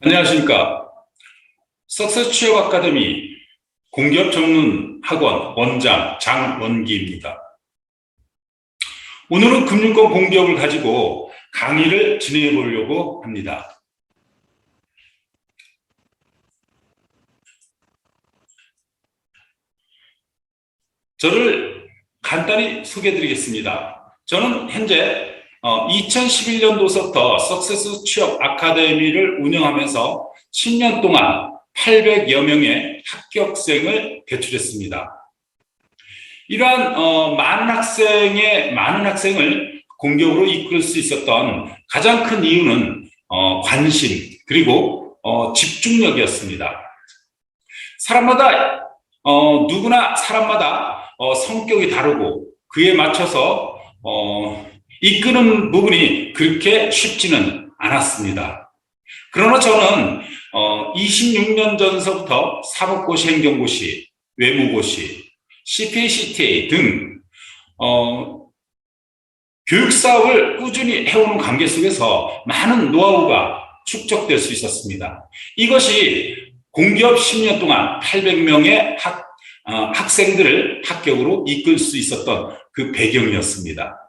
안녕하십니까. 석세스 취업 아카데미 공기업 전문 학원 원장 장원기입니다. 오늘은 금융권 공기업을 가지고 강의를 진행해 보려고 합니다. 저를 간단히 소개해 드리겠습니다. 저는 현재 2011년도부터 석세스 취업 아카데미를 운영하면서 10년 동안 800여 명의 합격생을 배출했습니다. 이러한 많은 학생을 공격으로 이끌 수 있었던 가장 큰 이유는 관심 그리고 집중력이었습니다. 누구나 사람마다 성격이 다르고 그에 맞춰서 이끄는 부분이 그렇게 쉽지는 않았습니다. 그러나 저는 26년 전서부터 사법고시, 행정고시, 외무고시, CPA, CTA 등 교육사업을 꾸준히 해오는 관계 속에서 많은 노하우가 축적될 수 있었습니다. 이것이 공기업 10년 동안 800명의 학생들을 합격으로 이끌 수 있었던 그 배경이었습니다.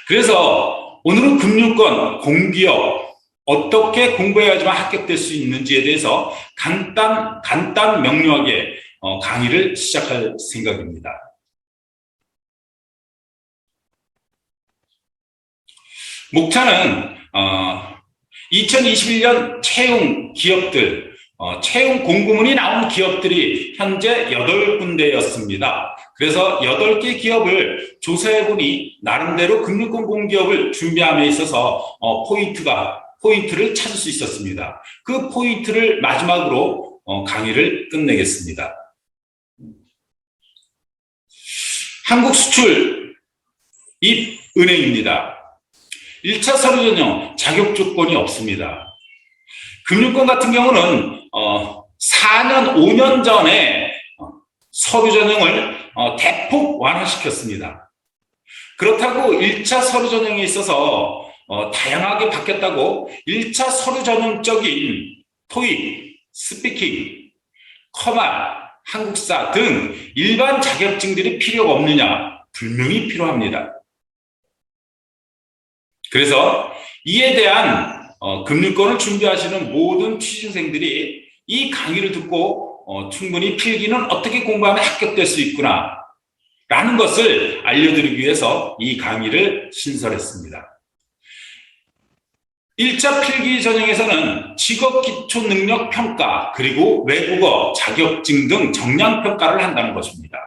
그래서 오늘은 금융권, 공기업 어떻게 공부해야지만 합격될 수 있는지에 대해서 간단 명료하게 강의를 시작할 생각입니다. 목차는 2021년 채용 기업들, 채용 공고문이 나온 기업들이 현재 8군데였습니다. 그래서 8개 기업을 조사해보니 나름대로 금융권 공기업을 준비함에 있어서 포인트를 찾을 수 있었습니다. 그 포인트를 마지막으로 강의를 끝내겠습니다. 한국수출입은행입니다. 1차 서류 전형 자격 조건이 없습니다. 금융권 같은 경우는 4년, 5년 전에 서류 전형을 대폭 완화시켰습니다. 그렇다고 1차 서류 전형에 있어서 다양하게 바뀌었다고 1차 서류 전형적인 토익, 스피킹, 커말, 한국사 등 일반 자격증들이 필요가 없느냐? 분명히 필요합니다. 그래서 이에 대한 금융권을 준비하시는 모든 취준생들이 이 강의를 듣고 충분히 필기는 어떻게 공부하면 합격될 수 있구나 라는 것을 알려드리기 위해서 이 강의를 신설했습니다. 1차 필기 전형에서는 직업기초능력평가 그리고 외국어, 자격증 등 정량평가를 한다는 것입니다.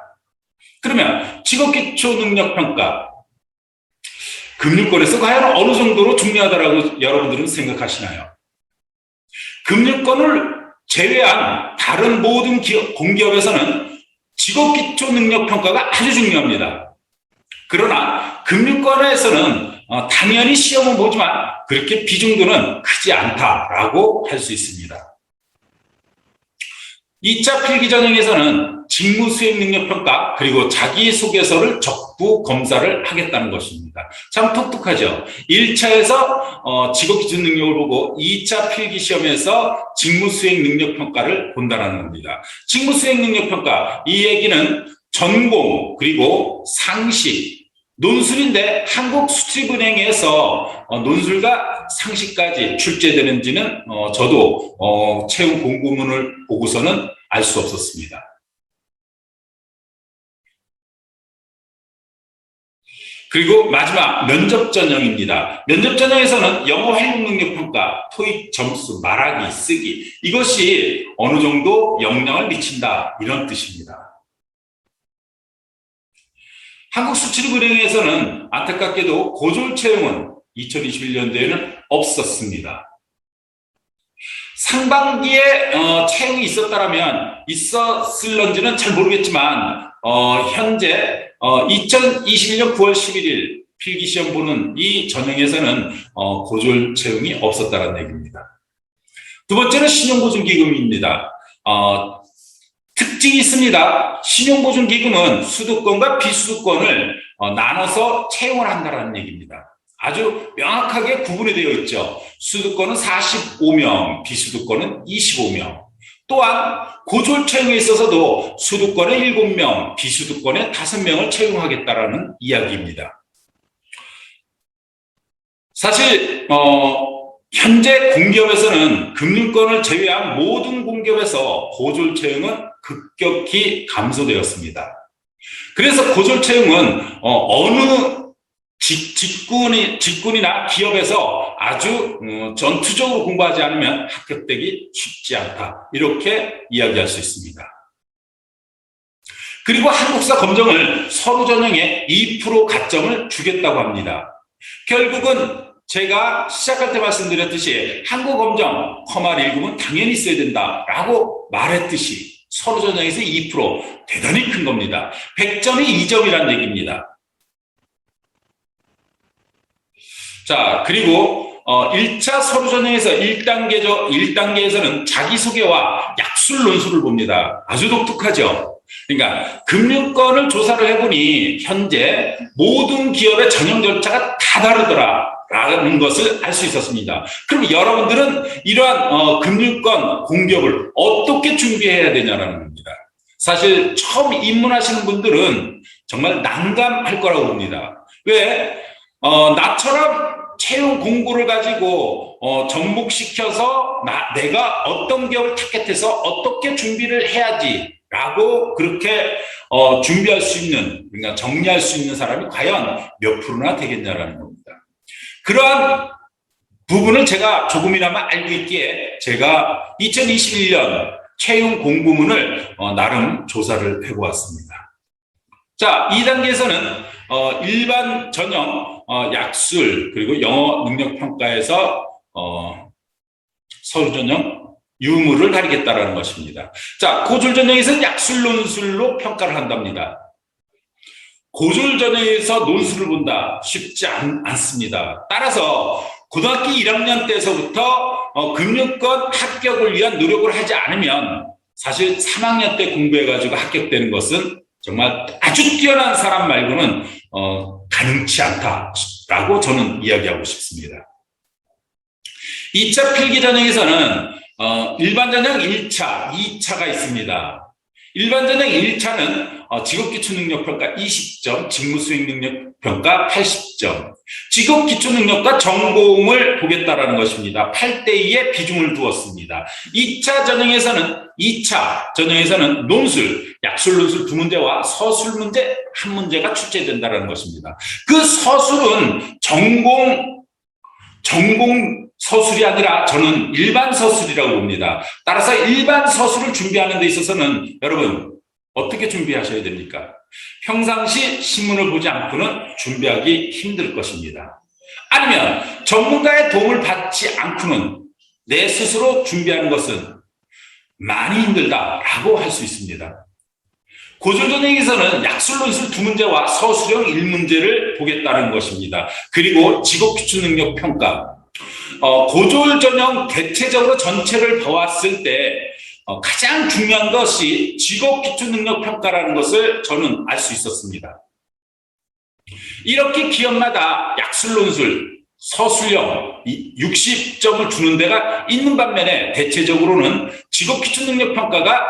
그러면 직업기초능력평가 금융권에서 과연 어느 정도로 중요하다고 여러분들은 생각하시나요? 금융권을 제외한 다른 모든 공기업에서는 직업기초능력평가가 아주 중요합니다. 그러나 금융권에서는 당연히 시험은 보지만 그렇게 비중도는 크지 않다라고 할 수 있습니다. 2차 필기 전형에서는 직무수행능력평가 그리고 자기소개서를 적부 검사를 하겠다는 것입니다. 참 똑똑하죠. 1차에서 직업기준능력을 보고 2차 필기시험에서 직무수행능력평가를 본다는 겁니다. 직무수행능력평가, 이 얘기는 전공 그리고 상식, 논술인데 한국수출입은행에서 논술과 상식까지 출제되는지는 저도 채용 공고문을 보고서는 알 수 없었습니다. 그리고 마지막 면접 전형입니다. 면접 전형에서는 영어 활용 능력 평가, 토익 점수, 말하기, 쓰기 이것이 어느 정도 영향을 미친다 이런 뜻입니다. 한국수출입은행에서는 안타깝게도 고졸 채용은 2021년도에는 없었습니다. 상반기에 채용이 있었을런지는 잘 모르겠지만 현재 2021년 9월 11일 필기시험 보는 이 전형에서는 고졸 채용이 없었다는 얘기입니다. 두 번째는 신용보증기금입니다. 특징이 있습니다. 신용보증기금은 수도권과 비수도권을 나눠서 채용을 한다는 얘기입니다. 아주 명확하게 구분이 되어 있죠. 수도권은 45명, 비수도권은 25명. 또한 고졸 채용에 있어서도 수도권에 7명, 비수도권에 5명을 채용하겠다라는 이야기입니다. 사실 현재 공기업에서는 금융권을 제외한 모든 공기업에서 고졸 채용은 급격히 감소되었습니다. 그래서 고졸 채용은 어느 직군이나 기업에서 아주 전투적으로 공부하지 않으면 합격되기 쉽지 않다. 이렇게 이야기할 수 있습니다. 그리고 한국사 검정을 서류 전형에 2% 가점을 주겠다고 합니다. 결국은 제가 시작할 때 말씀드렸듯이 한국 검정 커말 1급은 당연히 있어야 된다라고 말했듯이 서류 전형에서 2% 대단히 큰 겁니다. 100점이 2점이라는 얘기입니다. 자, 그리고 1차 서류 전형에서 1단계에서는 자기소개와 약술 논술을 봅니다. 아주 독특하죠. 그러니까 금융권을 조사를 해보니 현재 모든 기업의 전형 절차가 다 다르더라라는 것을 알 수 있었습니다. 그럼 여러분들은 이러한 금융권 공기업을 어떻게 준비해야 되냐라는 겁니다. 사실 처음 입문하시는 분들은 정말 난감할 거라고 봅니다. 왜? 나처럼 채용 공고를 가지고 접목시켜서 내가 어떤 기업을 타겟해서 어떻게 준비를 해야지라고 그렇게 준비할 수 있는, 그러니까 정리할 수 있는 사람이 과연 몇 프로나 되겠냐라는 겁니다. 그러한 부분을 제가 조금이나마 알고 있기에 제가 2021년 채용 공고문을 나름 조사를 해보았습니다. 자, 2단계에서는 일반 전형, 약술, 그리고 영어 능력 평가에서 서류 전형 유무를 가리겠다라는 것입니다. 자, 고졸 전형에서는 약술 논술로 평가를 한답니다. 고졸 전형에서 논술을 본다 쉽지 않습니다. 따라서 고등학교 1학년 때서부터 금융권 합격을 위한 노력을 하지 않으면 사실 3학년 때 공부해가지고 합격되는 것은 정말 아주 뛰어난 사람 말고는 가능치 않다라고 저는 이야기하고 싶습니다. 2차 필기 전형에서는 일반 전형 1차, 2차가 있습니다. 일반 전형 1차는 직업기초능력평가 20점, 직무수행능력평가 80점, 직업기초능력과 전공을 보겠다라는 것입니다. 8대2의 비중을 두었습니다. 2차 전형에서는 논술, 약술 논술 2문제와 서술 문제 1문제가 출제된다는 것입니다. 그 서술은 전공 서술이 아니라 저는 일반 서술이라고 봅니다. 따라서 일반 서술을 준비하는 데 있어서는 여러분 어떻게 준비하셔야 됩니까? 평상시 신문을 보지 않고는 준비하기 힘들 것입니다. 아니면 전문가의 도움을 받지 않고는 내 스스로 준비하는 것은 많이 힘들다라고 할 수 있습니다. 고졸 전형에서는 약술 논술 2문제와 서술형 1문제를 보겠다는 것입니다. 그리고 직업기초능력 평가. 고졸 전형 대체적으로 전체를 보았을 때 가장 중요한 것이 직업기초능력 평가라는 것을 저는 알 수 있었습니다. 이렇게 기업마다 약술 논술, 서술형 60점을 주는 데가 있는 반면에 대체적으로는 직업기초능력 평가가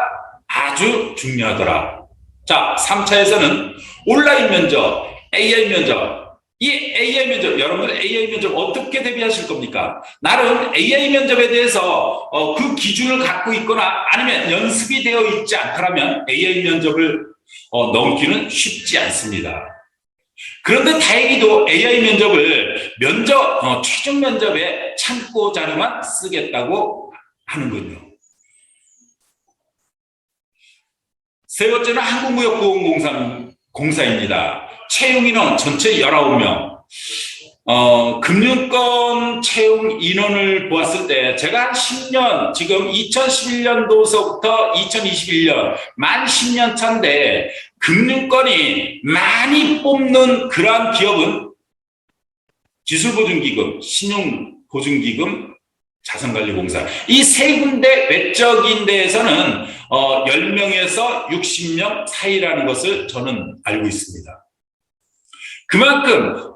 아주 중요하더라. 자, 3차에서는 온라인 면접, AI 면접. 이 AI 면접, 여러분들 AI 면접 어떻게 대비하실 겁니까? 나름 AI 면접에 대해서 그 기준을 갖고 있거나 아니면 연습이 되어 있지 않다면 AI 면접을 넘기는 쉽지 않습니다. 그런데 다행히도 AI 면접을 최종 면접에 참고 자료만 쓰겠다고 하는군요. 세 번째는 한국무역보험공사입니다. 채용 인원 전체 19명. 금융권 채용 인원을 보았을 때 제가 한 10년, 지금 2011년도서부터 2021년 만 10년 차인데 금융권이 많이 뽑는 그러한 기업은 기술보증기금, 신용보증기금, 자산관리공사. 이 세 군데 외적인 데에서는 10명에서 60명 사이라는 것을 저는 알고 있습니다. 그만큼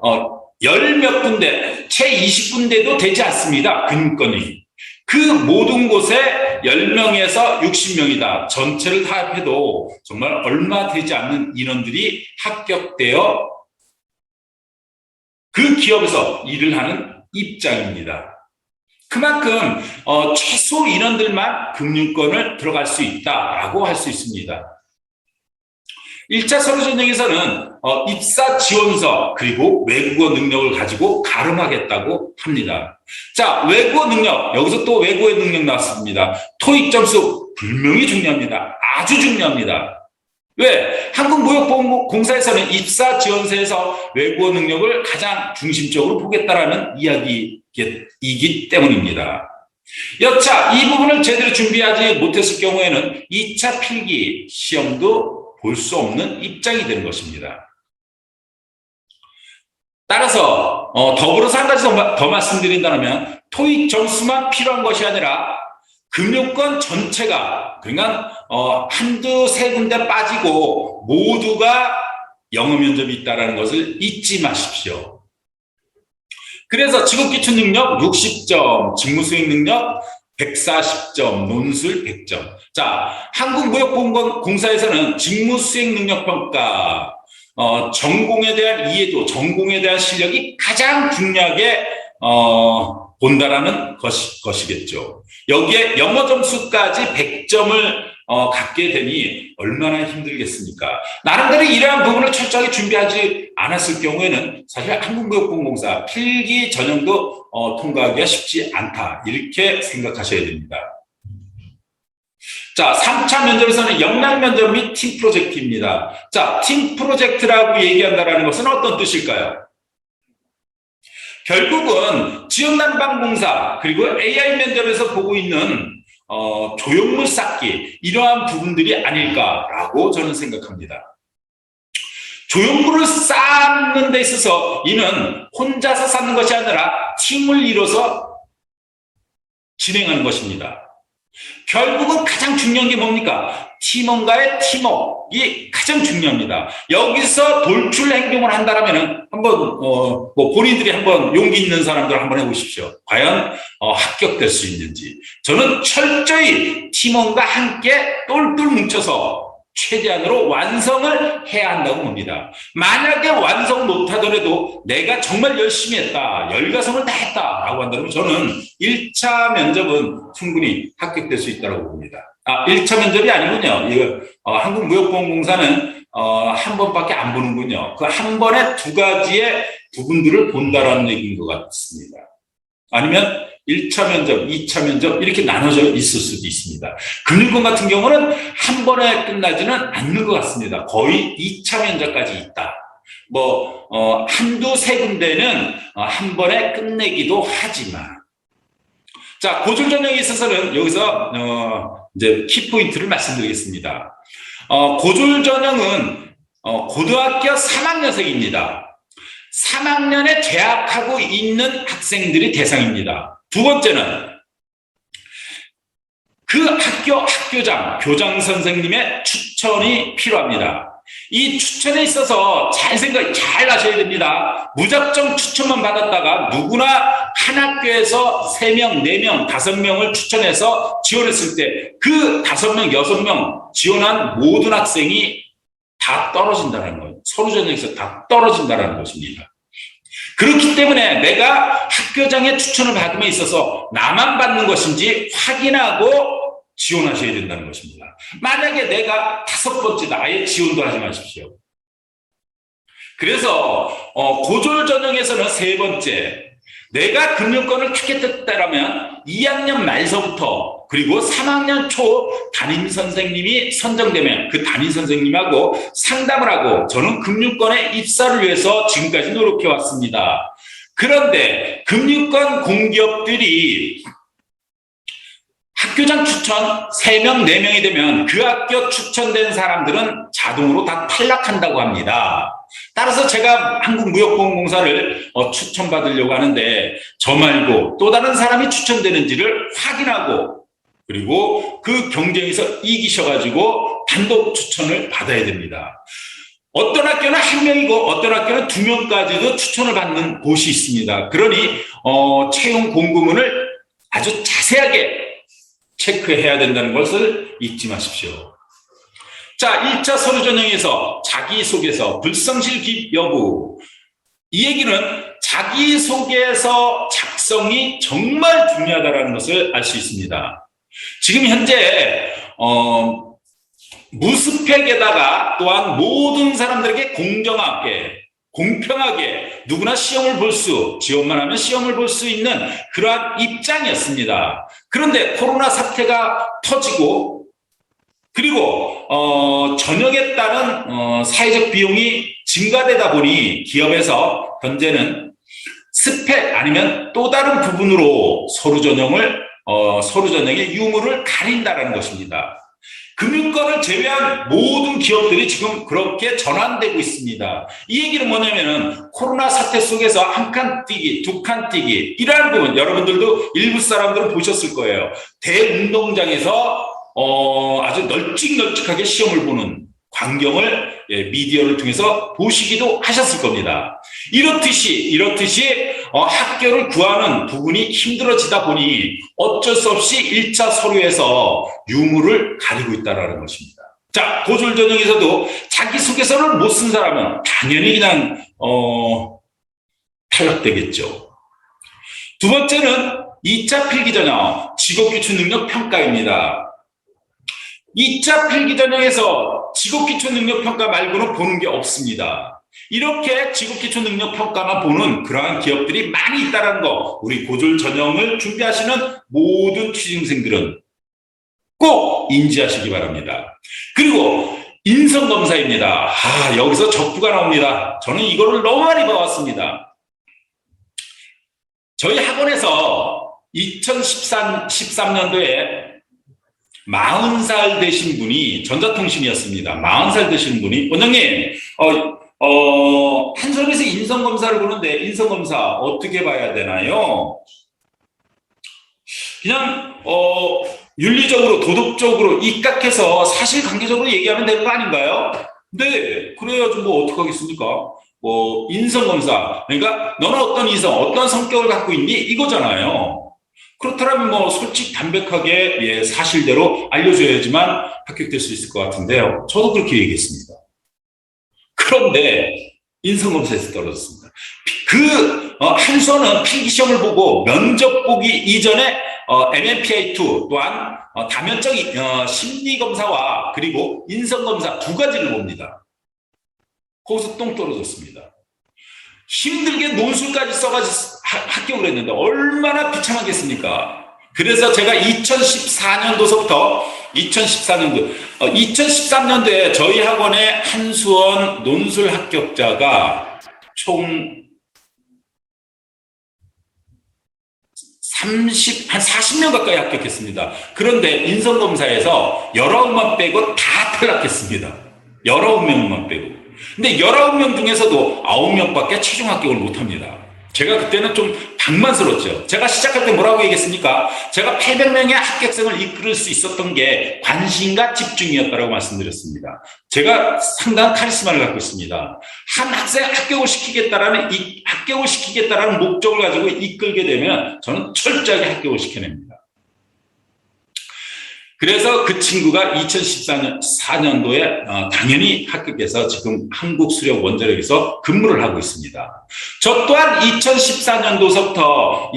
열 몇 군데, 채 20군데도 되지 않습니다. 근권이. 그 모든 곳에 10명에서 60명이다. 전체를 다 합해도 정말 얼마 되지 않는 인원들이 합격되어 그 기업에서 일을 하는 입장입니다. 그만큼 최소 인원들만 금융권을 들어갈 수 있다라고 할 수 있습니다. 1차 서류전형에서는 입사 지원서 그리고 외국어 능력을 가지고 가름하겠다고 합니다. 자, 외국어 능력, 여기서 또 외국어 능력 나왔습니다. 토익 점수 분명히 중요합니다. 아주 중요합니다. 왜? 한국무역보험공사에서는 입사 지원서에서 외국어 능력을 가장 중심적으로 보겠다라는 이야기이기 때문입니다. 여차 이 부분을 제대로 준비하지 못했을 경우에는 2차 필기 시험도 볼 수 없는 입장이 되는 것입니다. 따라서 더불어서 한 가지 더 말씀드린다면 토익 점수만 필요한 것이 아니라 금융권 전체가 그러니까 한두 세 군데 빠지고 모두가 영어 면접이 있다는 것을 잊지 마십시오. 그래서 직업기초 능력 60점, 직무수행 능력 140점, 논술 100점. 자, 한국무역보험공사에서는 직무수행 능력평가, 전공에 대한 이해도, 전공에 대한 실력이 가장 중요하게 본다라는 것이겠죠. 여기에 영어 점수까지 100점을 갖게 되니 얼마나 힘들겠습니까? 나름대로 이러한 부분을 철저하게 준비하지 않았을 경우에는 사실 한국무역보험공사 필기 전형도 통과하기가 쉽지 않다. 이렇게 생각하셔야 됩니다. 자, 3차 면접에서는 역량 면접 및 팀 프로젝트입니다. 자, 팀 프로젝트라고 얘기한다는 것은 어떤 뜻일까요? 결국은 지역난방공사 그리고 AI 면접에서 보고 있는 조형물 쌓기 이러한 부분들이 아닐까라고 저는 생각합니다. 조형물을 쌓는 데 있어서 이는 혼자서 쌓는 것이 아니라 팀을 이뤄서 진행하는 것입니다. 결국은 가장 중요한 게 뭡니까? 팀원과의 팀워크가 가장 중요합니다. 여기서 돌출 행동을 한다면 한번 본인들이 한번 용기 있는 사람들 한번 해보십시오. 과연 합격될 수 있는지. 저는 철저히 팀원과 함께 똘똘 뭉쳐서 최대한으로 완성을 해야 한다고 봅니다. 만약에 완성 못하더라도 내가 정말 열심히 했다, 열과성을 다했다라고 한다면 저는 1차 면접은 충분히 합격될 수 있다고 봅니다. 1차 면접이 아니군요. 이거 한국무역보험공사는 한 번밖에 안 보는군요. 그 한 번에 두 가지의 부분들을 본다라는 얘기인 것 같습니다. 아니면 1차 면접, 2차 면접 이렇게 나눠져 있을 수도 있습니다. 금융권 같은 경우는 한 번에 끝나지는 않는 것 같습니다. 거의 2차 면접까지 있다. 한두 세 군데는 한 번에 끝내기도 하지만. 자, 고졸 전형에 있어서는 여기서 이제 키포인트를 말씀드리겠습니다. 고졸 전형은 고등학교 3학년생입니다. 3학년에 재학하고 있는 학생들이 대상입니다. 두 번째는 그 학교장, 교장 선생님의 추천이 필요합니다. 이 추천에 있어서 잘 하셔야 됩니다. 무작정 추천만 받았다가 누구나 한 학교에서 3명, 4명, 5명을 추천해서 지원했을 때 그 5명, 6명 지원한 모든 학생이 다 떨어진다는 거예요. 서류전형에서 다 떨어진다는 것입니다. 그렇기 때문에 내가 학교장의 추천을 받음에 있어서 나만 받는 것인지 확인하고 지원하셔야 된다는 것입니다. 만약에 내가 5번째다, 아예 지원도 하지 마십시오. 그래서 고졸 전형에서는 3번째, 내가 금융권을 타겟했다라면 2학년 말서부터 그리고 3학년 초 담임 선생님이 선정되면 그 담임 선생님하고 상담을 하고 저는 금융권의 입사를 위해서 지금까지 노력해 왔습니다. 그런데 금융권 공기업들이 학교장 추천 3명, 4명이 되면 그 학교 추천된 사람들은 자동으로 다 탈락한다고 합니다. 따라서 제가 한국무역보험공사를 추천받으려고 하는데 저 말고 또 다른 사람이 추천되는지를 확인하고 그리고 그 경쟁에서 이기셔가지고 단독 추천을 받아야 됩니다. 어떤 학교는 1명이고 어떤 학교는 2명까지도 추천을 받는 곳이 있습니다. 그러니 채용 공고문을 아주 자세하게 체크해야 된다는 것을 잊지 마십시오. 자, 1차 서류 전형에서 자기소개서, 불성실 기입 여부. 이 얘기는 자기소개서 작성이 정말 중요하다는 것을 알 수 있습니다. 지금 현재 무스펙에다가 또한 모든 사람들에게 공정하게, 공평하게 누구나 시험을 볼 수, 지원만 하면 시험을 볼 수 있는 그러한 입장이었습니다. 그런데 코로나 사태가 터지고 그리고 전형에 따른 사회적 비용이 증가되다 보니 기업에서 현재는 스펙 아니면 또 다른 부분으로 서류 전형의 유무를 가린다는 것입니다. 금융권을 제외한 모든 기업들이 지금 그렇게 전환되고 있습니다. 이 얘기는 뭐냐면은 코로나 사태 속에서 한 칸 뛰기, 2칸 뛰기, 이러한 부분 여러분들도 일부 사람들은 보셨을 거예요. 대운동장에서 아주 널찍널찍하게 시험을 보는 광경을 미디어를 통해서 보시기도 하셨을 겁니다. 이렇듯이 학교를 구하는 부분이 힘들어지다 보니 어쩔 수 없이 1차 서류에서 유무를 가리고 있다는 것입니다. 자, 고졸 전형에서도 자기소개서를 못 쓴 사람은 당연히 그냥 탈락되겠죠. 두 번째는 2차 필기 전형 직업기초 능력 평가입니다. 2차 필기 전형에서 직업기초 능력 평가 말고는 보는 게 없습니다. 이렇게 직업기초 능력 평가만 보는 그러한 기업들이 많이 있다는 거, 우리 고졸 전형을 준비하시는 모든 취준생들은 꼭 인지하시기 바랍니다. 그리고 인성검사입니다. 여기서 적부가 나옵니다. 저는 이거를 너무 많이 봐왔습니다. 저희 학원에서 2013년도에 40살 되신 분이 전자통신이었습니다. 40살 되신 분이 원장님 한솔에서 인성검사를 보는데 인성검사 어떻게 봐야 되나요? 그냥 윤리적으로 도덕적으로 입각해서 사실관계적으로 얘기하면 되는 거 아닌가요? 네, 그래야지 뭐 어떡하겠습니까? 인성검사, 그러니까 너는 어떤 이성, 어떤 성격을 갖고 있니? 이거잖아요. 그렇다면 뭐 솔직 담백하게 사실대로 알려줘야지만 합격될 수 있을 것 같은데요. 저도 그렇게 얘기했습니다. 그런데 인성검사에서 떨어졌습니다. 한수원은 필기시험을 보고 면접 보기 이전에 MMPI2 또한 다면적 심리검사와 그리고 인성검사 두 가지를 봅니다. 거기서 똥 떨어졌습니다. 힘들게 논술까지 써가지고 합격을 했는데 얼마나 비참하겠습니까? 그래서 제가 2013년도에 저희 학원의 한수원 논술 합격자가 총 한 40명 가까이 합격했습니다. 그런데 인성검사에서 19명 빼고 다 탈락했습니다. 19명만 빼고. 근데 19명 중에서도 9명밖에 최종 합격을 못합니다. 제가 그때는 좀 방만스러웠죠. 제가 시작할 때 뭐라고 얘기했습니까? 제가 800명의 합격생을 이끌 수 있었던 게 관심과 집중이었다고 말씀드렸습니다. 제가 상당한 카리스마를 갖고 있습니다. 한 학생을 합격을 시키겠다라는 목적을 가지고 이끌게 되면 저는 철저하게 합격을 시켜냅니다. 그래서 그 친구가 2014년도에 당연히 합격해서 지금 한국수력원자력에서 근무를 하고 있습니다. 저 또한 2014년도서부터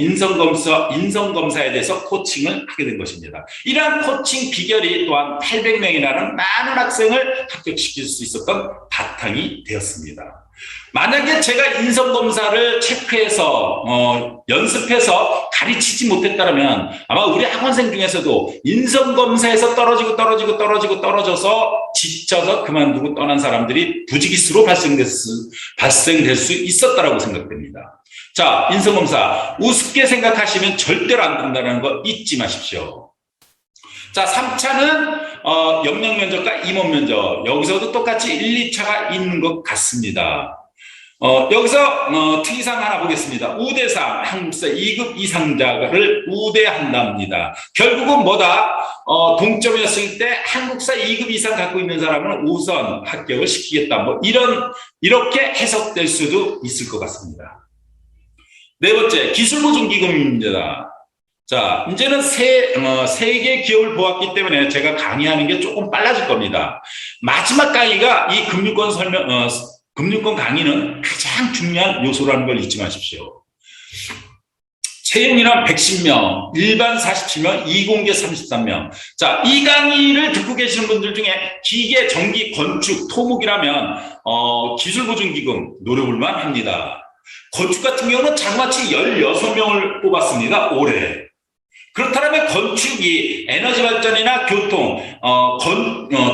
인성검사에 대해서 코칭을 하게 된 것입니다. 이러한 코칭 비결이 또한 800명이라는 많은 학생을 합격시킬 수 있었던 바탕이 되었습니다. 만약에 제가 인성검사를 체크해서 연습해서 가르치지 못했다면 아마 우리 학원생 중에서도 인성검사에서 떨어져서 지쳐서 그만두고 떠난 사람들이 부지기수로 발생될 수 있었다라고 생각됩니다. 자, 인성검사 우습게 생각하시면 절대로 안 된다는 거 잊지 마십시오. 자, 3차는 영역면접과 임원면접. 여기서도 똑같이 1, 2차가 있는 것 같습니다. 여기서 특이사항 하나 보겠습니다. 우대상, 한국사 2급 이상자를 우대한답니다. 결국은 뭐다? 동점이었을 때 한국사 2급 이상 갖고 있는 사람은 우선 합격을 시키겠다. 뭐 이렇게 해석될 수도 있을 것 같습니다. 네 번째, 기술보증기금입니다. 자, 이제는 세 개의 기업을 보았기 때문에 제가 강의하는 게 조금 빨라질 겁니다. 마지막 강의가 이 금융권 강의는 가장 중요한 요소라는 걸 잊지 마십시오. 채용인원 110명, 일반 47명, 이공계 33명. 자, 이 강의를 듣고 계시는 분들 중에 기계, 전기, 건축, 토목이라면 기술보증기금 노려볼만 합니다. 건축 같은 경우는 자그마치 16명을 뽑았습니다. 올해. 그렇다면 건축이 에너지 발전이나 교통,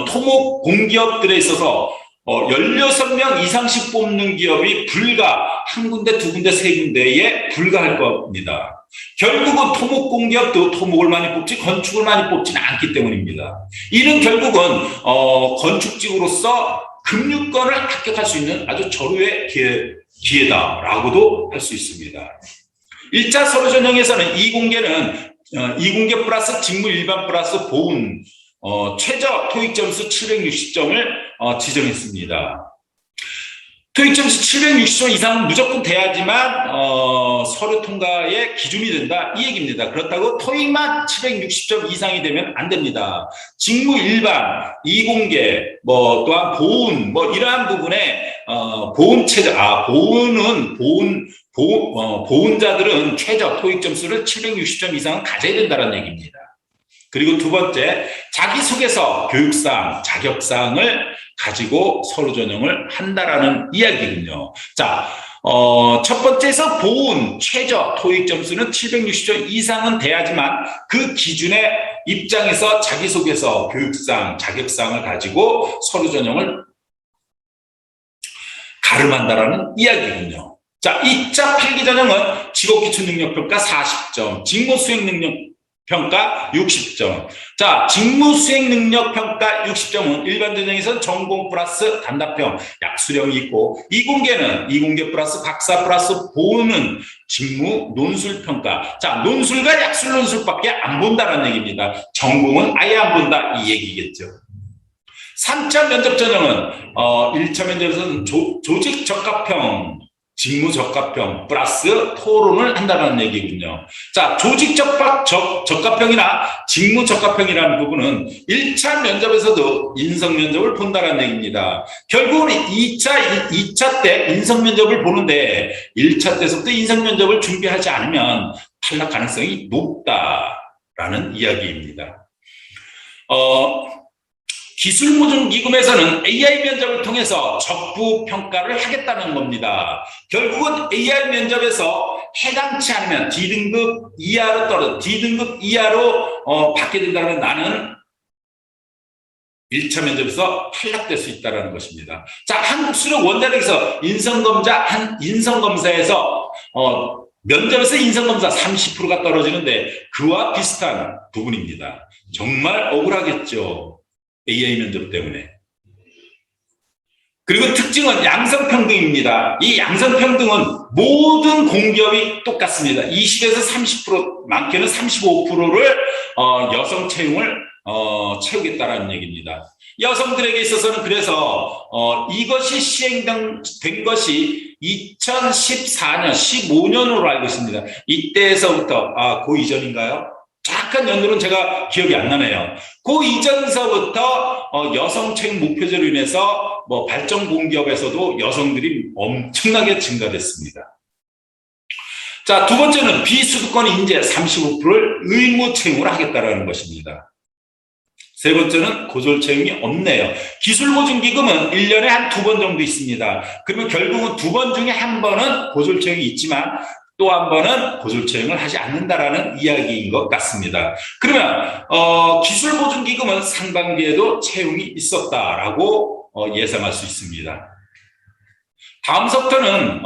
토목 공기업들에 있어서 16명 이상씩 뽑는 기업이 불과 한 군데, 두 군데, 세 군데에 불과할 겁니다. 결국은 토목 공기업도 토목을 많이 뽑지 건축을 많이 뽑지는 않기 때문입니다. 이는 결국은 건축직으로서 금융권을 합격할 수 있는 아주 절호의 기회다라고도 할 수 있습니다. 1차 서류 전형에서는 이공계 플러스 직무 일반 플러스 보훈 최저 토익 점수 760점을 지정했습니다. 토익 점수 760점 이상은 무조건 돼야지만 서류 통과의 기준이 된다 이 얘기입니다. 그렇다고 토익만 760점 이상이 되면 안 됩니다. 직무 일반, 이공계, 또한 보훈 이러한 부분에 보훈 최저 보훈자들은 최저 토익 점수를 760점 이상은 가져야 된다는 얘기입니다. 그리고 두 번째, 자기소개서, 교육사항, 자격사항을 가지고 서류 전형을 한다라는 이야기군요. 자, 첫 번째에서 보훈 최저 토익 점수는 760점 이상은 돼야지만 그 기준의 입장에서 자기소개서, 교육사항, 자격사항을 가지고 서류 전형을 가름한다라는 이야기군요. 자, 2차 필기 전형은 직업기초능력평가 40점, 직무수행능력평가 60점. 자, 직무수행능력평가 60점은 일반 전형에서는 전공 플러스 단답형, 약수령이 있고, 이공계 플러스 박사 플러스 보는 직무 논술평가. 자, 논술과 약술 논술밖에 안 본다는 얘기입니다. 전공은 아예 안 본다 이 얘기겠죠. 3차 면접 전형은 1차 면접에서는 조직 적합형, 직무 적합형 플러스 토론을 한다는 얘기군요. 자, 조직 적합형이나 직무 적합형이라는 부분은 1차 면접에서도 인성 면접을 본다는 얘기입니다. 결국은 2차 때 인성 면접을 보는데 1차 때부터 인성 면접을 준비하지 않으면 탈락 가능성이 높다라는 이야기입니다. 기술보증기금에서는 AI 면접을 통해서 적부 평가를 하겠다는 겁니다. 결국은 AI 면접에서 해당치 않으면 D등급 이하로 받게 된다면 나는 1차 면접에서 탈락될 수 있다는 것입니다. 자, 한국수력 원자력에서 인성검사에서 면접에서 인성검사 30%가 떨어지는데 그와 비슷한 부분입니다. 정말 억울하겠죠. AI 면접 때문에. 그리고 특징은 양성평등입니다. 이 양성평등은 모든 공기업이 똑같습니다. 20에서 30%, 많게는 35%를 여성 채용을 채우겠다라는 얘기입니다. 여성들에게 있어서는 그래서 이것이 시행된 것이 2014년, 15년으로 알고 있습니다. 이때에서부터 그 이전인가요? 정확한 연도는 제가 기억이 안 나네요. 그 이전서부터 여성 채용 목표제로 인해서 발전 공기업에서도 여성들이 엄청나게 증가됐습니다. 자, 두 번째는 비수도권 인재 35%를 의무 채용을 하겠다는 것입니다. 세 번째는 고졸 채용이 없네요. 기술보증기금은 1년에 한 2번 정도 있습니다. 그러면 결국은 2번 중에 한 번은 고졸 채용이 있지만 또 한 번은 고졸 채용을 하지 않는다라는 이야기인 것 같습니다. 그러면 기술보증기금은 상반기에도 채용이 있었다라고 예상할 수 있습니다. 다음서부터는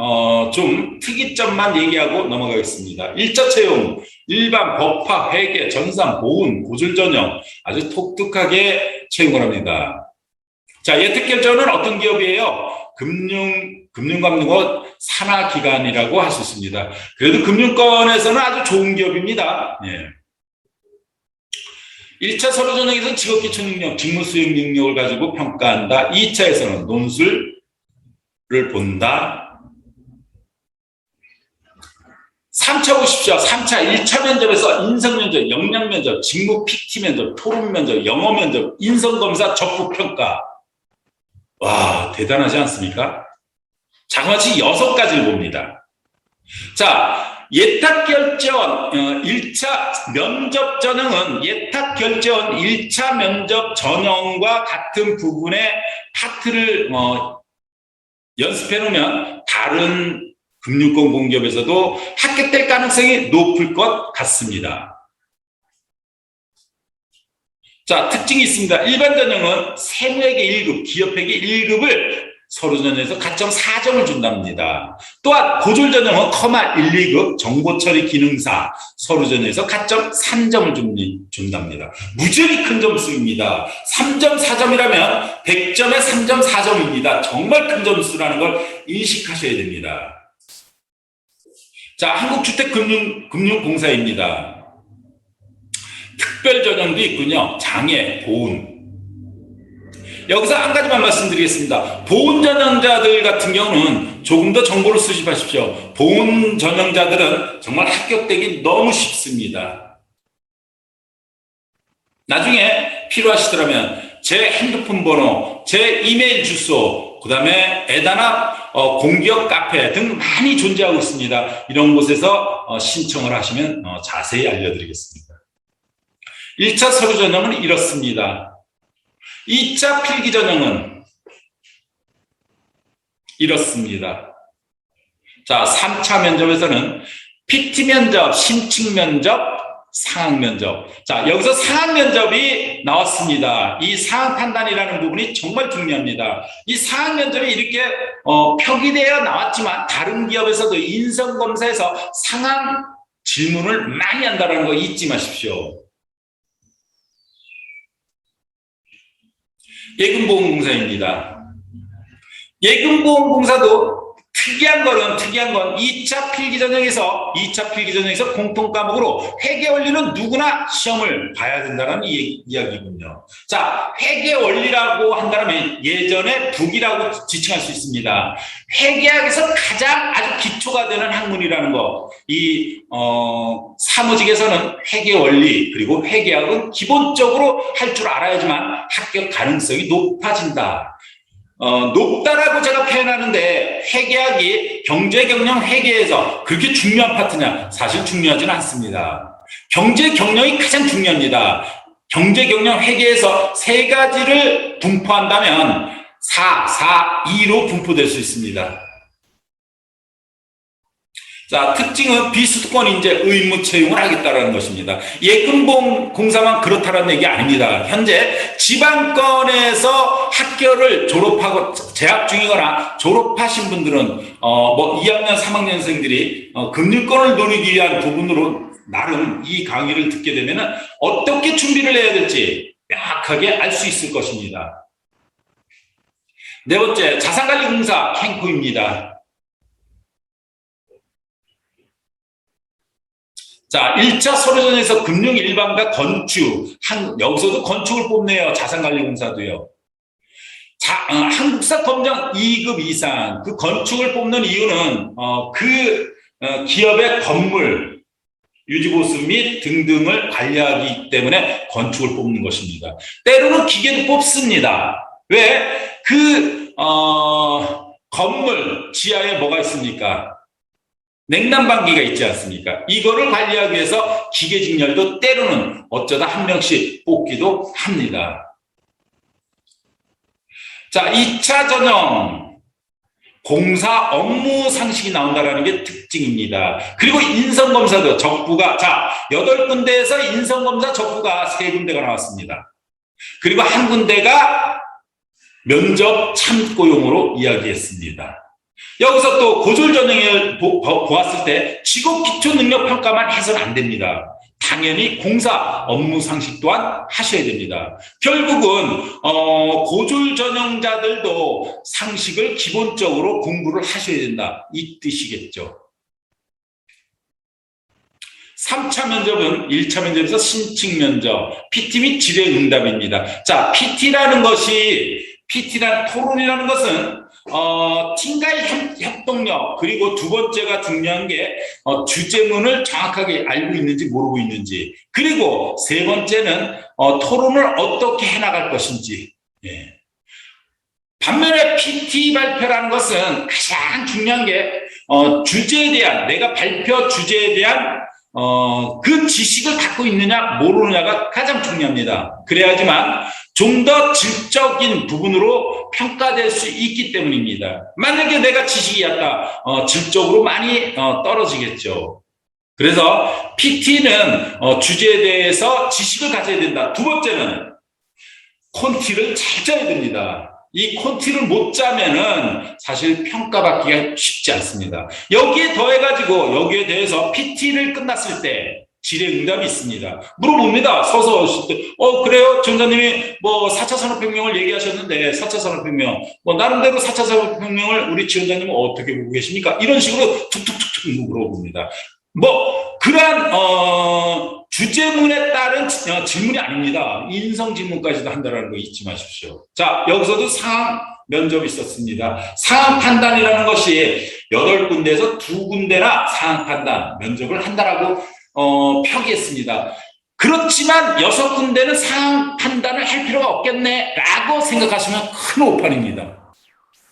좀 특이점만 얘기하고 넘어가겠습니다. 1차 채용, 일반 법화, 회계, 전산, 보훈, 고졸 전형 아주 독특하게 채용을 합니다. 자, 예특결전은 어떤 기업이에요? 금융 금융감독원 산하기관이라고 할 수 있습니다. 그래도 금융권에서는 아주 좋은 기업입니다. 예. 1차 서류 전형에서는 직업기초 능력, 직무 수행 능력을 가지고 평가한다. 2차에서는 논술을 본다. 3차 보십시오. 3차 1차 면접에서 인성면접, 역량면접, 직무 PT 면접, 토론면접, 영어면접, 인성검사, 적부평가. 와, 대단하지 않습니까? 자그마치 6가지를 봅니다. 자, 예탁결제원 1차 면접 전형은 예탁결제원 1차 면접 전형과 같은 부분의 파트를 연습해 놓으면 다른 금융권 공기업에서도 합격될 가능성이 높을 것 같습니다. 자, 특징이 있습니다. 일반 전형은 세무에게 1급, 기업에게 1급을 서류 전형에서 가점 4점을 준답니다. 또한 고졸 전형은 커마 1, 2급 정보처리 기능사 서류 전형에서 가점 3점을 준답니다. 무지하게 큰 점수입니다. 3점, 4점이라면 100점에 3점, 4점입니다. 정말 큰 점수라는 걸 인식하셔야 됩니다. 자, 한국주택금융공사입니다. 특별 전형도 있군요. 장애, 보훈. 여기서 한 가지만 말씀드리겠습니다. 보훈 전형자들 같은 경우는 조금 더 정보를 수집하십시오. 보훈 전형자들은 정말 합격되기 너무 쉽습니다. 나중에 필요하시더라면 제 핸드폰 번호, 제 이메일 주소, 그 다음에 에다나 공기업 카페 등 많이 존재하고 있습니다. 이런 곳에서 신청을 하시면 자세히 알려드리겠습니다. 1차 서류 전형은 이렇습니다. 2차 필기 전형은 이렇습니다. 자, 3차 면접에서는 PT 면접, 심층 면접, 상황 면접. 자, 여기서 상황 면접이 나왔습니다. 이 상황 판단이라는 부분이 정말 중요합니다. 이 상황 면접이 이렇게 표기되어 나왔지만 다른 기업에서도 인성검사에서 상황 질문을 많이 한다는 거 잊지 마십시오. 예금보험공사입니다. 예금보험공사도 특이한 건 2차 필기 전형에서 공통 과목으로 회계 원리는 누구나 시험을 봐야 된다는 이야기군요. 자, 회계 원리라고 한다면 예전에 북이라고 지칭할 수 있습니다. 회계학에서 가장 아주 기초가 되는 학문이라는 거. 이 사무직에서는 회계 원리 그리고 회계학은 기본적으로 할 줄 알아야지만 합격 가능성이 높아진다. 높다라고 제가 표현하는데 회계학이 경제경영 회계에서 그렇게 중요한 파트냐? 사실 중요하지는 않습니다. 경제경영이 가장 중요합니다. 경제경영 회계에서 3가지를 분포한다면 2로 분포될 수 있습니다. 자, 특징은 비수도권 인재 의무 채용을 하겠다는 것입니다. 예금보험공사만 그렇다는 얘기 아닙니다. 현재 지방권에서 학교를 졸업하고 재학 중이거나 졸업하신 분들은 2학년, 3학년생들이 금융권을 노리기 위한 부분으로 나름 이 강의를 듣게 되면 어떻게 준비를 해야 될지 명확하게 알 수 있을 것입니다. 네 번째, 자산관리공사 캔코입니다. 자, 1차 서류전에서 금융 일반과 건축, 여기서도 건축을 뽑네요. 자산관리공사도요. 한국사 검정 2급 이상, 그 건축을 뽑는 이유는, 기업의 건물, 유지보수 및 등등을 관리하기 때문에 건축을 뽑는 것입니다. 때로는 기계도 뽑습니다. 왜? 건물 지하에 뭐가 있습니까? 냉난방기가 있지 않습니까? 이거를 관리하기 위해서 기계직렬도 때로는 어쩌다 한 명씩 뽑기도 합니다. 자, 2차 전형 공사 업무 상식이 나온다는 게 특징입니다. 그리고 인성검사도 적부가 8군데에서 인성검사 적부가 3군데가 나왔습니다. 그리고 한 군데가 면접 참고용으로 이야기했습니다. 여기서 또 고졸 전형을 보았을 때 직업 기초 능력 평가만 해서는 안 됩니다. 당연히 공사 업무 상식 또한 하셔야 됩니다. 결국은 고졸 전형자들도 상식을 기본적으로 공부를 하셔야 된다, 이 뜻이겠죠. 3차 면접은 1차 면접에서 심층 면접, PT 및 질의응답입니다. 자, PT라는 토론이라는 것은 팀과의 협동력, 그리고 두 번째가 중요한 게 주제문을 정확하게 알고 있는지 모르고 있는지, 그리고 세 번째는 토론을 어떻게 해나갈 것인지. 예. 반면에 PT 발표라는 것은 가장 중요한 게 주제에 대한, 내가 발표 주제에 대한 그 지식을 갖고 있느냐 모르느냐가 가장 중요합니다. 그래야지만 좀 더 질적인 부분으로 평가될 수 있기 때문입니다. 만약에 내가 지식이 약간 질적으로 많이 떨어지겠죠. 그래서 PT는 주제에 대해서 지식을 가져야 된다. 두 번째는 콘티를 잘 짜야 됩니다. 이 콘티를 못 짜면은 사실 평가받기가 쉽지 않습니다. 여기에 더해가지고 여기에 대해서 PT를 끝났을 때 질의응답이 있습니다. 물어봅니다. 서서 오실 때, 그래요? 전사님이 뭐 4차 산업혁명을 얘기하셨는데 4차 산업혁명, 뭐 나름대로 4차 산업혁명을 우리 지원자님은 어떻게 보고 계십니까? 이런 식으로 툭툭툭툭 물어봅니다. 뭐 그러한 주제문에 따른 질문이 아닙니다. 인성 질문까지도 한다는 거 잊지 마십시오. 자, 여기서도 상황 면접이 있었습니다. 상황 판단이라는 것이 8군데에서 2군데나 상황 판단 면접을 한다라고 표기했습니다. 그렇지만 6군데는 상황 판단을 할 필요가 없겠네라고 생각하시면 큰 오판입니다.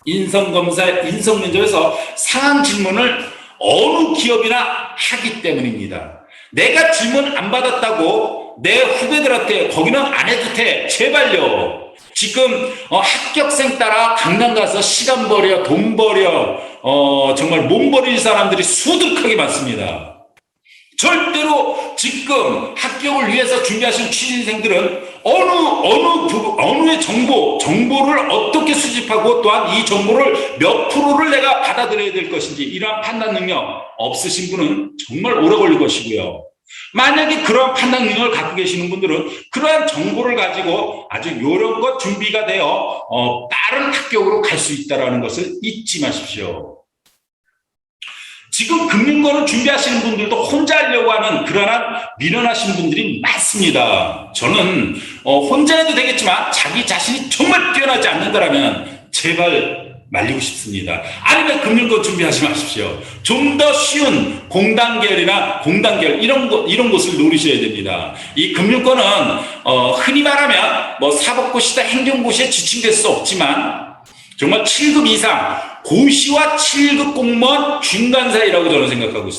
인성검사, 인성면접에서 상황 질문을 어느 기업이나 하기 때문입니다. 내가 질문 안 받았다고 내 후배들한테 거기는 안 해도 돼, 제발요. 지금 합격생 따라 강남 가서 시간 버려, 돈 버려, 정말 몸 버릴 사람들이 수두룩하게 많습니다. 절대로 지금 합격을 위해서 준비하신 취준생들은 어느의 정보를 어떻게 수집하고 또한 이 정보를 몇 프로를 내가 받아들여야 될 것인지 이러한 판단 능력 없으신 분은 정말 오래 걸릴 것이고요. 만약에 그러한 판단 능력을 갖고 계시는 분들은 그러한 정보를 가지고 아주 요령껏 준비가 되어 빠른 합격으로 갈 수 있다는 것을 잊지 마십시오. 지금 금융권을 준비하시는 분들도 혼자 하려고 하는 그러한 미련하신 분들이 많습니다. 저는 혼자 해도 되겠지만 자기 자신이 정말 뛰어나지 않는다면 제발 말리고 싶습니다. 아니면 금융권 준비하지 마십시오. 좀 더 쉬운 공단계열이나 공단계열 이런 곳을 노리셔야 됩니다. 이 금융권은 흔히 말하면 뭐 사법고시다 행정고시에 지칭될 수 없지만 정말 7급 이상 고시와 7급 공무원 중간 사이라고 저는 생각하고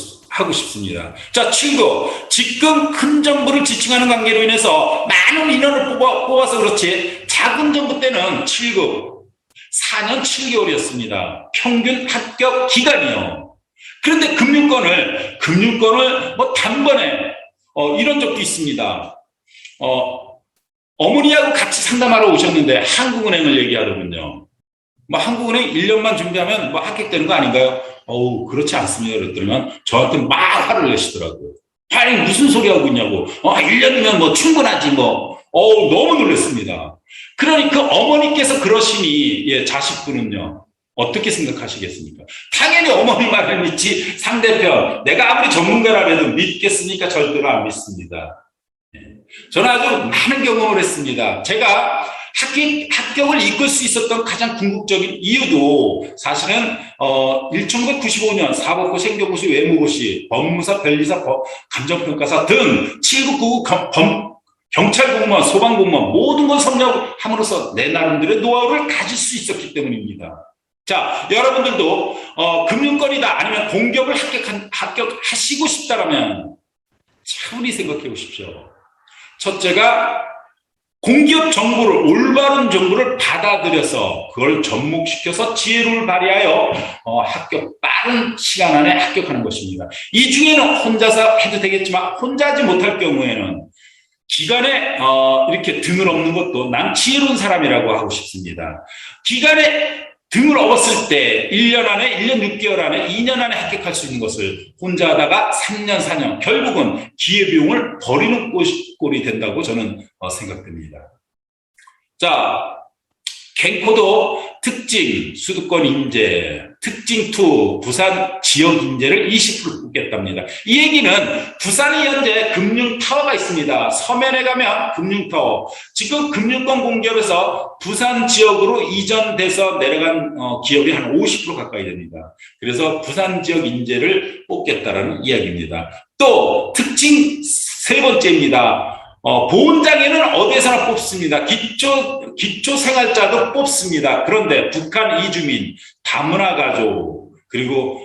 싶습니다. 자, 7급. 지금 큰 정부를 지칭하는 관계로 인해서 많은 인원을 뽑아서 그렇지 작은 정부 때는 7급 4년 7개월이었습니다. 평균 합격 기간이요. 그런데 금융권을 뭐 단번에 이런 적도 있습니다. 어머니하고 같이 상담하러 오셨는데 한국은행을 얘기하더군요. 뭐 한국은행 1년만 준비하면 뭐 합격되는 거 아닌가요? 그렇지 않습니다. 그랬더니 저한테 막 화를 내시더라고요. 아니 무슨 소리 하고 있냐고. 1년이면 뭐 충분하지 뭐. 너무 놀랐습니다. 그러니 그 어머니께서 그러시니 자식분은요. 어떻게 생각하시겠습니까? 당연히 어머니 말을 믿지 상대편 내가 아무리 전문가라도 믿겠습니까? 절대로 안 믿습니다. 저는 아주 많은 경험을 했습니다. 제가 합격을 이끌 수 있었던 가장 궁극적인 이유도 사실은 1995년 사법고시, 행정고시, 외무고시, 법무사, 변리사, 감정평가사 등 7급, 9급 경찰 공무원, 소방 공무원 모든 걸 섭렵함으로써 내 나름대로의 노하우를 가질 수 있었기 때문입니다. 자, 여러분들도 금융권이다 아니면 공기업을 합격하시고 싶다라면 차분히 생각해 보십시오. 첫째가 공기업 정보를 올바른 정보를 받아들여서 그걸 접목시켜서 지혜로움을 발휘하여 빠른 시간 안에 합격하는 것입니다. 이 중에는 혼자서 해도 되겠지만 혼자 하지 못할 경우에는 기관에 이렇게 등을 업는 것도 난 지혜로운 사람이라고 하고 싶습니다. 기관에 등을 업었을 때 1년 안에, 1년 6개월 안에, 2년 안에 합격할 수 있는 것을 혼자 하다가 3년, 4년, 결국은 기회비용을 버리는 꼴이 된다고 저는 생각됩니다. 자, 갱코도 특징, 수도권 인재, 특징 2, 부산 지역 인재를 20% 뽑겠답니다. 이 얘기는 부산이 현재 금융타워가 있습니다. 서면에 가면 금융타워. 지금 금융권 공기업에서 부산 지역으로 이전돼서 내려간 기업이 한 50% 가까이 됩니다. 그래서 부산 지역 인재를 뽑겠다라는 이야기입니다. 또 특징 세 번째입니다. 보훈장애는 어디에서나 뽑습니다. 기초생활자도 뽑습니다. 그런데 북한 이주민, 다문화 가족, 그리고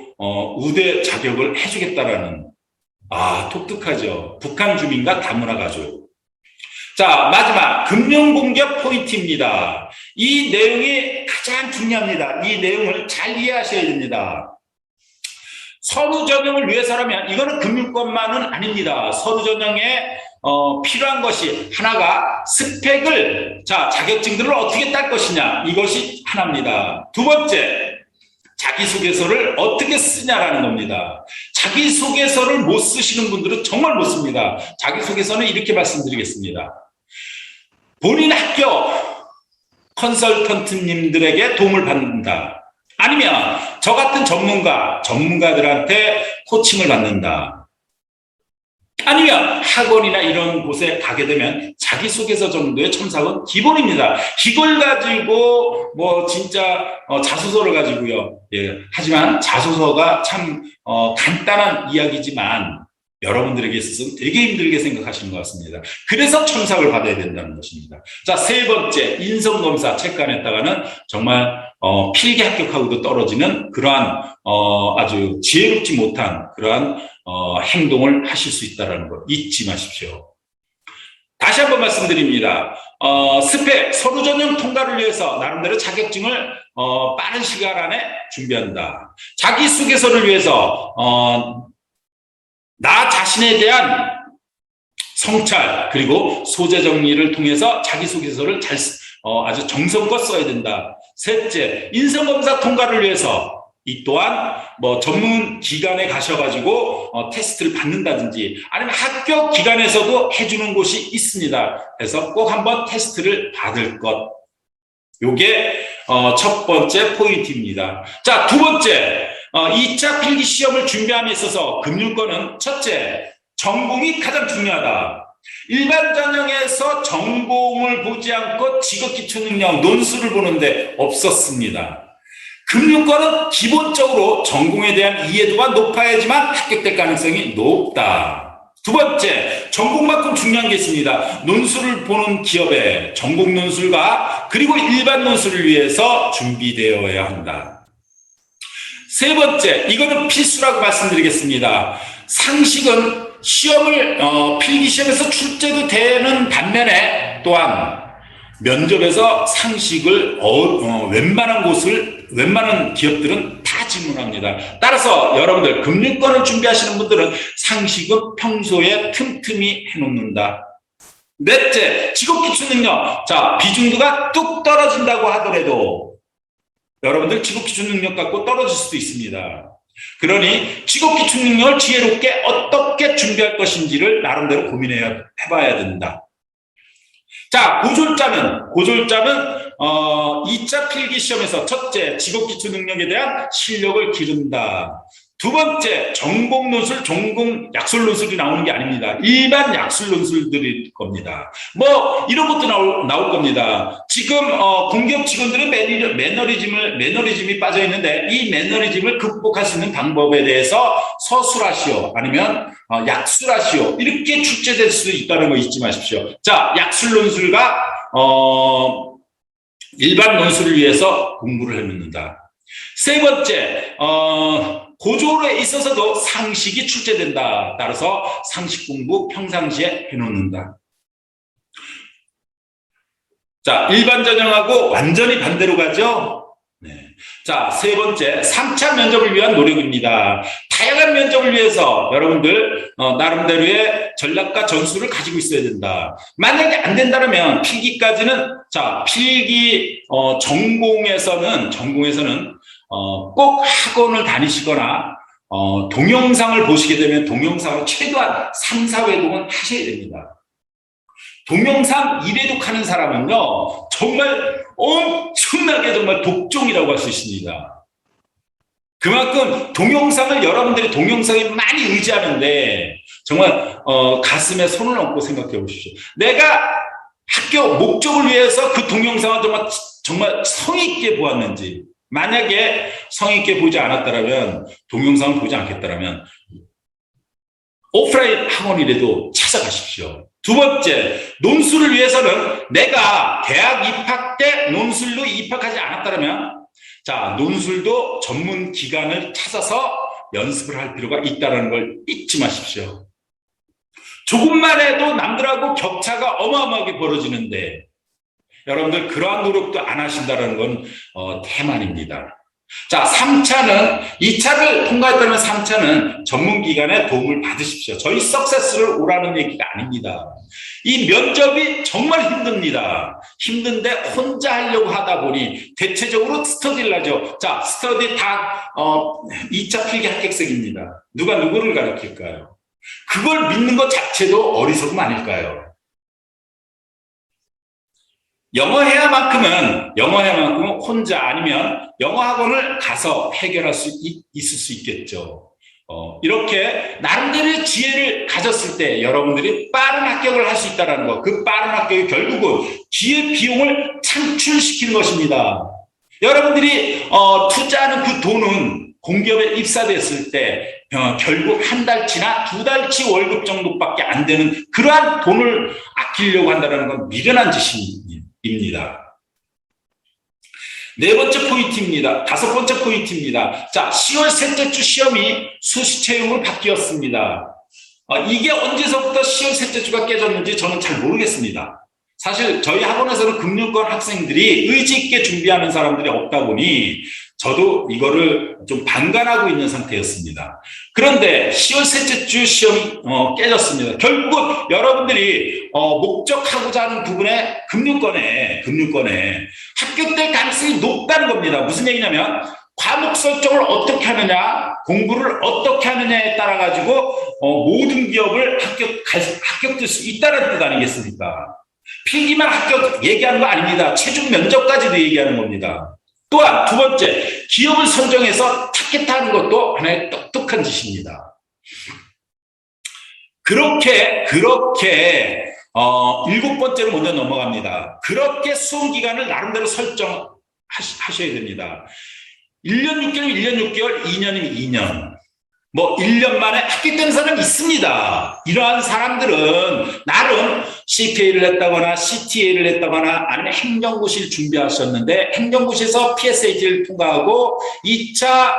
우대 자격을 해주겠다라는, 독특하죠. 북한 주민과 다문화 가족. 자, 마지막 금융공기업 포인트입니다. 이 내용이 가장 중요합니다. 이 내용을 잘 이해하셔야 됩니다. 서류 전형을 위해서라면 이거는 금융권만은 아닙니다. 서류 전형에 필요한 것이 하나가 스펙을, 자격증들을 어떻게 딸 것이냐, 이것이 하나입니다. 두 번째, 자기소개서를 어떻게 쓰냐라는 겁니다. 자기소개서를 못 쓰시는 분들은 정말 못 씁니다. 자기소개서는 이렇게 말씀드리겠습니다. 본인 합격 컨설턴트님들에게 도움을 받는다. 아니면 저 같은 전문가들한테 코칭을 받는다. 아니면 학원이나 이런 곳에 가게 되면 자기소개서 정도의 첨삭은 기본입니다. 이걸 가지고 진짜 자소서를 가지고요. 하지만 자소서가 참 간단한 이야기지만 여러분들에게 있어서는 되게 힘들게 생각하시는 것 같습니다. 그래서 첨삭을 받아야 된다는 것입니다. 자, 세 번째, 인성검사 체크안했다가는 정말 필기 합격하고도 떨어지는 그러한 아주 지혜롭지 못한 그러한 행동을 하실 수 있다는 것 잊지 마십시오. 다시 한번 말씀드립니다. 스펙, 서류 전형 통과를 위해서 나름대로 자격증을 빠른 시간 안에 준비한다. 자기소개서를 위해서 나 자신에 대한 성찰 그리고 소재 정리를 통해서 자기소개서를 아주 정성껏 써야 된다. 셋째, 인성검사 통과를 위해서 이 또한 전문 기관에 가셔가지고 테스트를 받는다든지 아니면 학교 기관에서도 해주는 곳이 있습니다. 그래서 꼭 한번 테스트를 받을 것. 요게 첫 번째 포인트입니다. 자, 두 번째, 2차 필기 시험을 준비함에 있어서 금융권은 첫째, 전공이 가장 중요하다. 일반 전형에서 전공을 보지 않고 직업기초능력, 논술을 보는데 없었습니다. 금융권은 기본적으로 전공에 대한 이해도가 높아야지만 합격될 가능성이 높다. 두 번째, 전공만큼 중요한 게 있습니다. 논술을 보는 기업에 전공 논술과 그리고 일반 논술을 위해서 준비되어야 한다. 세 번째, 이거는 필수라고 말씀드리겠습니다. 상식은 시험을 필기 시험에서 출제도 되는 반면에 또한 면접에서 상식을 웬만한 기업들은 다 질문합니다. 따라서 여러분들 금융권을 준비하시는 분들은 상식은 평소에 틈틈이 해놓는다. 넷째, 직업기초능력. 자, 비중도가 뚝 떨어진다고 하더라도 여러분들 직업기초능력 갖고 떨어질 수도 있습니다. 그러니 직업기초능력을 지혜롭게 어떻게 준비할 것인지를 나름대로 고민해봐야 된다. 자, 고졸자는 2차 필기 시험에서 첫째, 직업기초능력에 대한 실력을 기른다. 두 번째, 전공 논술, 전공 약술 논술이 나오는 게 아닙니다. 일반 약술 논술들일 겁니다. 이런 것도 나올 겁니다. 지금 공기업 직원들은 매너리즘이 빠져 있는데 이 매너리즘을 극복할 수 있는 방법에 대해서 서술하시오 아니면 약술하시오 이렇게 출제될 수 있다는 거 잊지 마십시오. 자, 약술 논술과 일반 논술을 위해서 공부를 해놓는다. 세 번째, 고졸에 있어서도 상식이 출제된다. 따라서 상식 공부 평상시에 해놓는다. 자, 일반 전형하고 완전히 반대로 가죠. 네. 자, 세 번째, 3차 면접을 위한 노력입니다. 다양한 면접을 위해서 여러분들 나름대로의 전략과 전술을 가지고 있어야 된다. 만약에 안 된다면 필기까지는 필기 전공에서는 꼭 학원을 다니시거나 동영상을 보시게 되면 동영상을 최소한 3, 4회독은 하셔야 됩니다. 동영상 1회독 하는 사람은요, 정말 엄청나게 정말 독종이라고 할 수 있습니다. 그만큼 동영상을 여러분들이 동영상에 많이 의지하는데 정말 가슴에 손을 얹고 생각해 보십시오. 내가 학교 목적을 위해서 그 동영상을 정말 성의 있게 보았는지, 만약에 성의 있게 보지 않았다면, 동영상을 보지 않겠다면 오프라인 학원이라도 찾아가십시오. 두 번째, 논술을 위해서는 내가 대학 입학 때 논술로 입학하지 않았다면 논술도 전문 기관을 찾아서 연습을 할 필요가 있다는 걸 잊지 마십시오. 조금만 해도 남들하고 격차가 어마어마하게 벌어지는데 여러분들 그러한 노력도 안 하신다는 건 태만입니다. 3차는 2차를 통과했다면 3차는 전문기관의 도움을 받으십시오. 저희 석세스를 오라는 얘기가 아닙니다. 이 면접이 정말 힘듭니다. 힘든데 혼자 하려고 하다 보니 대체적으로 스터디를 하죠. 스터디 다 2차 필기 합격생입니다. 누가 누구를 가르칠까요? 그걸 믿는 것 자체도 어리석음 아닐까요? 영어 해야만큼은 혼자 아니면 영어 학원을 가서 해결할 수 있을 수 있겠죠. 이렇게 나름대로의 지혜를 가졌을 때 여러분들이 빠른 합격을 할 수 있다는 것, 그 빠른 합격이 결국은 기회 비용을 창출시키는 것입니다. 여러분들이 투자하는 그 돈은 공기업에 입사됐을 때 결국 한 달치나 두 달치 월급 정도밖에 안 되는 그러한 돈을 아끼려고 한다는 건 미련한 짓입니다. 네 번째 포인트입니다. 다섯 번째 포인트입니다. 10월 셋째 주 시험이 수시 채용으로 바뀌었습니다. 이게 언제서부터 10월 셋째 주가 깨졌는지 저는 잘 모르겠습니다. 사실 저희 학원에서는 금융권 학생들이 의지 있게 준비하는 사람들이 없다 보니 저도 이거를 좀 방관하고 있는 상태였습니다. 그런데 10월 셋째 주 시험이 깨졌습니다. 결국은 여러분들이 목적하고자 하는 부분에 금융권에 합격될 가능성이 높다는 겁니다. 무슨 얘기냐면 과목 설정을 어떻게 하느냐, 공부를 어떻게 하느냐에 따라 가지고 모든 기업을 합격될 수 있다는 뜻 아니겠습니까? 필기만 합격 얘기하는 거 아닙니다. 최종 면접까지도 얘기하는 겁니다. 또한 두 번째, 기업을 선정해서 타겟하는 것도 하나의 똑똑한 짓입니다. 그렇게 일곱 번째로 먼저 넘어갑니다. 그렇게 수험 기간을 나름대로 설정하셔야 됩니다. 1년 6개월, 1년 6개월, 2년이면 2년. 1년 만에 합격된 사람이 있습니다. 이러한 사람들은 나름 CPA를 했다거나 CTA를 했다거나 아니면 행정고시를 준비하셨는데 행정고시에서 PSAT를 통과하고 2차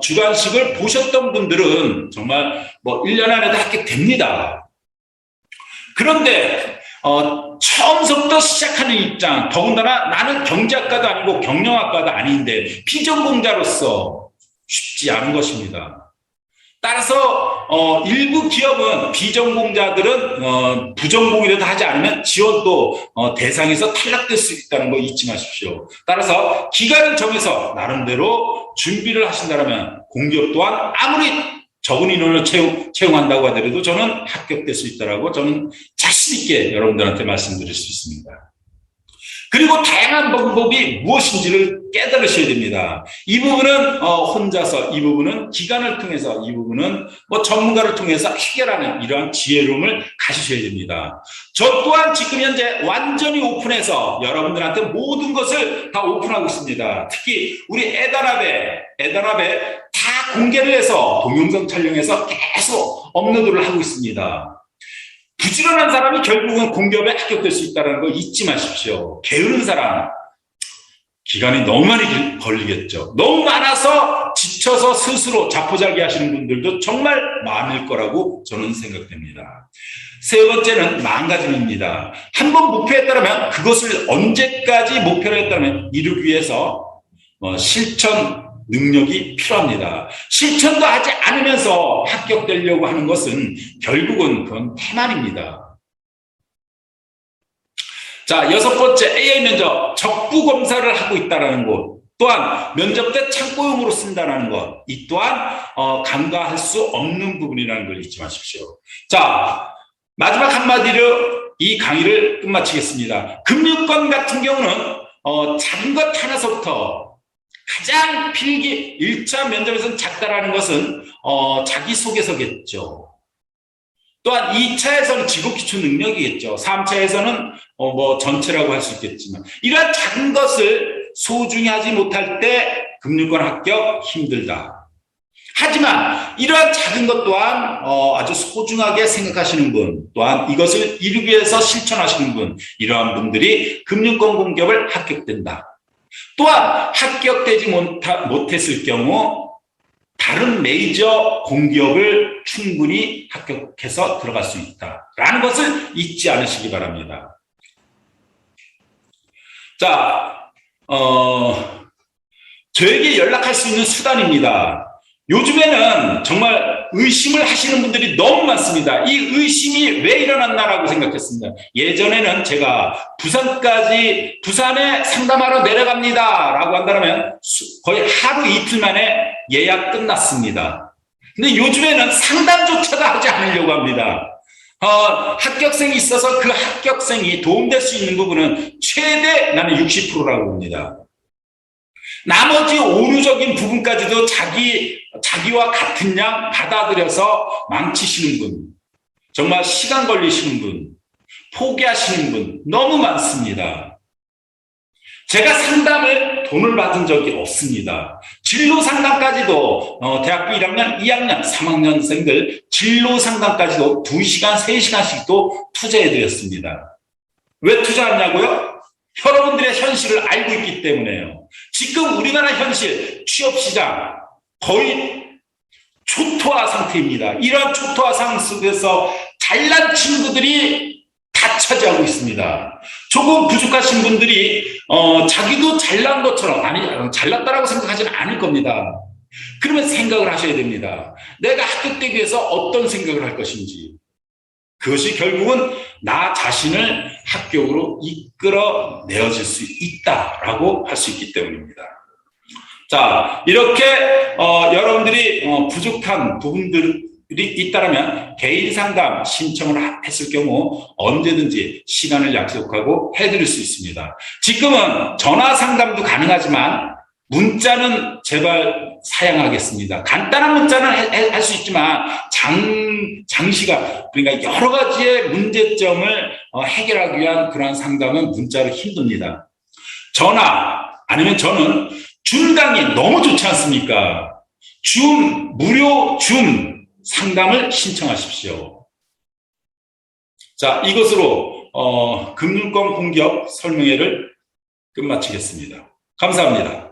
주관식을 보셨던 분들은 정말 1년 안에도 합격됩니다. 그런데 처음부터 시작하는 입장, 더군다나 나는 경제학과도 아니고 경영학과도 아닌데 비전공자로서 쉽지 않은 것입니다. 따라서 일부 기업은 비전공자들은 부전공이라도 하지 않으면 지원도 대상에서 탈락될 수 있다는 거 잊지 마십시오. 따라서 기간을 정해서 나름대로 준비를 하신다면 공기업 또한 아무리 적은 인원을 채용한다고 하더라도 저는 합격될 수 있다라고 저는 자신 있게 여러분들한테 말씀드릴 수 있습니다. 그리고 다양한 방법이 무엇인지를 깨달으셔야 됩니다. 이 부분은 혼자서, 이 부분은 기관을 통해서, 이 부분은 전문가를 통해서 해결하는 이러한 지혜로움을 가지셔야 됩니다. 저 또한 지금 현재 완전히 오픈해서 여러분들한테 모든 것을 다 오픈하고 있습니다. 특히 우리 에단합에 다 공개를 해서 동영상 촬영해서 계속 업로드를 하고 있습니다. 부지런한 사람이 결국은 공기업에 합격될 수 있다는 거 잊지 마십시오. 게으른 사람, 기간이 너무 많이 걸리겠죠. 너무 많아서 지쳐서 스스로 자포자기 하시는 분들도 정말 많을 거라고 저는 생각됩니다. 세 번째는 마음가짐입니다. 한번 목표했다면 그것을 언제까지 목표를 했다면 이루기 위해서 실천 능력이 필요합니다. 실천도 하지 않으면서 합격되려고 하는 것은 결국은 그건 태만입니다. 자, 6번째, AI 면접 적부 검사를 하고 있다는 것. 또한 면접 때 참고용으로 쓴다는 것. 이 또한 간과할 수 없는 부분이라는 걸 잊지 마십시오. 자, 마지막 한마디로 이 강의를 끝마치겠습니다. 금융권 같은 경우는 작은 것 하나서부터 가장 필기 1차 면접에서는 작다라는 것은 자기소개서겠죠. 또한 2차에서는 직업기초 능력이겠죠. 3차에서는 뭐 전체라고 할 수 있겠지만 이러한 작은 것을 소중히 하지 못할 때 금융권 합격 힘들다. 하지만 이러한 작은 것 또한 아주 소중하게 생각하시는 분, 또한 이것을 이루기 위해서 실천하시는 분, 이러한 분들이 금융권 공기업을 합격된다. 또한 합격되지 못했을 경우 다른 메이저 공기업을 충분히 합격해서 들어갈 수 있다라는 것을 잊지 않으시기 바랍니다. 자, 저에게 연락할 수 있는 수단입니다. 요즘에는 정말 의심을 하시는 분들이 너무 많습니다. 이 의심이 왜 일어났나라고 생각했습니다. 예전에는 제가 부산에 상담하러 내려갑니다 라고 한다면 거의 하루 이틀 만에 예약 끝났습니다. 근데 요즘에는 상담조차도 하지 않으려고 합니다. 합격생이 있어서 그 합격생이 도움될 수 있는 부분은 최대 나는 60%라고 봅니다. 나머지 오류적인 부분까지도 자기와 같은 양 받아들여서 망치시는 분, 정말 시간 걸리시는 분, 포기하시는 분 너무 많습니다. 제가 상담을 돈을 받은 적이 없습니다. 진로 상담까지도 대학교 1학년, 2학년, 3학년생들 진로 상담까지도 2시간, 3시간씩도 투자해드렸습니다. 왜 투자하냐고요? 여러분들의 현실을 알고 있기 때문에요. 지금 우리나라 현실 취업시장 거의 초토화 상태입니다. 이러한 초토화 상태 속에서 잘난 친구들이 다 차지하고 있습니다. 조금 부족하신 분들이 자기도 잘난 것처럼 잘났다라고 생각하지는 않을 겁니다. 그러면 생각을 하셔야 됩니다. 내가 합격되기 위해서 어떤 생각을 할 것인지. 그것이 결국은 나 자신을 합격으로 이끌어내어질 수 있다라고 할 수 있기 때문입니다. 자, 이렇게 여러분들이 부족한 부분들이 있다면 개인 상담 신청을 했을 경우 언제든지 시간을 약속하고 해드릴 수 있습니다. 지금은 전화 상담도 가능하지만 문자는 제발 사양하겠습니다. 간단한 문자는 할 수 있지만 장시간, 그러니까 여러 가지의 문제점을 해결하기 위한 그러한 상담은 문자로 힘듭니다. 전화 아니면 저는 줌 강의 너무 좋지 않습니까? 무료 줌 상담을 신청하십시오. 자, 이것으로 금융권 공기업 설명회를 끝마치겠습니다. 감사합니다.